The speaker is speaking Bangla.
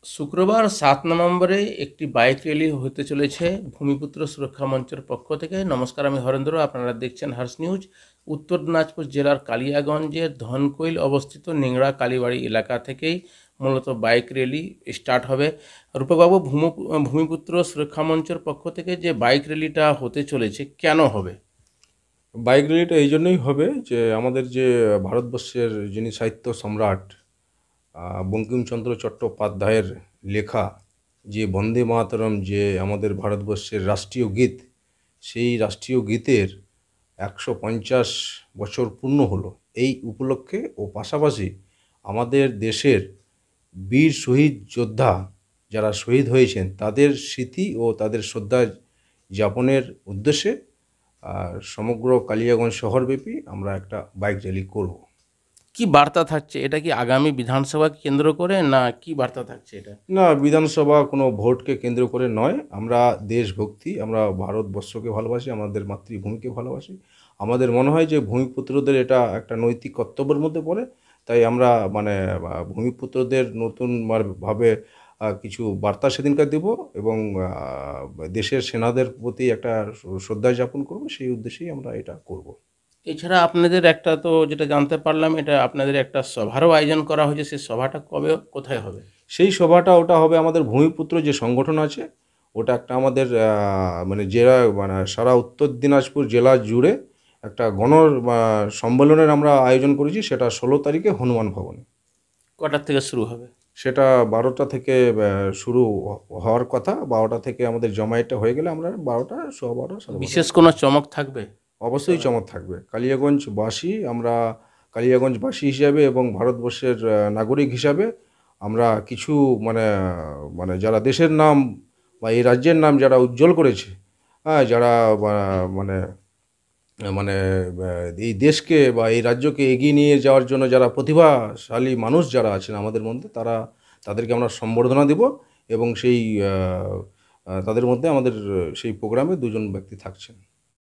শুক্রবার ৭ নভেম্বরে একটি বাইক র্যালি হতে চলেছে ভূমিপুত্র সুরক্ষা মঞ্চের পক্ষ থেকে। নমস্কার, আমি হরেন্দ্র, আপনারা দেখছেন হার্স নিউজ। উত্তর দিনাজপুর জেলার কালিয়াগঞ্জের ধনকৈল অবস্থিত নিংড়া কালীবাড়ি এলাকা থেকেই মূলত বাইক র্যালি স্টার্ট হবে। রূপকবাবু, ভূমিপুত্র সুরক্ষা মঞ্চের পক্ষ থেকে যে বাইক র্যালিটা হতে চলেছে, কেন হবে? বাইক র্যালিটা এই জন্যই হবে যে আমাদের যে ভারতবর্ষের যিনি সাহিত্য সম্রাট বঙ্কিমচন্দ্র চট্টোপাধ্যায়ের লেখা যে বন্দে মাতরম, যে আমাদের ভারতবর্ষের রাষ্ট্রীয় গীত, সেই রাষ্ট্রীয় গীতের ১৫০ বছর পূর্ণ হলো। এই উপলক্ষে ও পাশাপাশি আমাদের দেশের বীর শহীদ যোদ্ধা যারা শহীদ হয়েছেন তাদের স্মৃতি ও তাদের শ্রদ্ধা যাপনের উদ্দেশ্যে সমগ্র কালিয়াগঞ্জ শহরব্যাপী আমরা একটা বাইক র্যালি করব। কি বার্তা থাকছে? এটা কি আগামী বিধানসভা কেন্দ্র করে, না কি বার্তা থাকছে এটা? না, বিধানসভা কোনো ভোটকে কেন্দ্র করে নয়। আমরা দেশভক্তি, আমরা ভারতবর্ষকে ভালোবাসি, আমাদের মাতৃভূমিকে ভালোবাসি। আমাদের মনে হয় যে ভূমিপুত্রদের এটা একটা নৈতিক কর্তব্যের মধ্যে পড়ে। তাই আমরা ভূমিপুত্রদের নতুন ভাবে কিছু বার্তা সেদিনকার দেব এবং দেশের সেনাদের প্রতি একটা শ্রদ্ধা যাপন করব। সেই উদ্দেশ্যেই আমরা এটা করব। এছাড়া আপনাদের একটা, তো যেটা জানতে পারলাম, এটা আপনাদের একটা সভারও আয়োজন করা হয়েছে। সেই সভাটা কবে, কোথায় হবে? সেই সভাটা ওটা হবে আমাদের ভূমিপুত্র যে সংগঠন আছে, ওটা একটা আমাদের জেলা, সারা উত্তর দিনাজপুর জেলা জুড়ে একটা সম্মেলনের আমরা আয়োজন করেছি। সেটা ১৬ তারিখে হনুমান ভবনে। কটার থেকে শুরু হবে? সেটা ১২টা থেকে শুরু হওয়ার কথা। ১২টা থেকে আমাদের জমায়েতটা হয়ে গেলে আমরা ১২টা, ১২:১২, ১২:৩০। বিশেষ কোনো চমক থাকবে? অবশ্যই চমক থাকবে। কালিয়াগঞ্জবাসী হিসাবে এবং ভারতবর্ষের নাগরিক হিসাবে আমরা কিছু মানে মানে যারা দেশের নাম বা এই রাজ্যের নাম যারা উজ্জ্বল করেছে, হ্যাঁ, যারা মানে মানে এই দেশকে বা এই রাজ্যকে এগিয়ে নিয়ে যাওয়ার জন্য যারা প্রতিভাশালী মানুষ যারা আছেন আমাদের মধ্যে, তাদেরকে আমরা সম্বর্ধনা দেব। এবং সেই তাদের মধ্যে আমাদের সেই প্রোগ্রামে দুজন ব্যক্তি থাকছেন।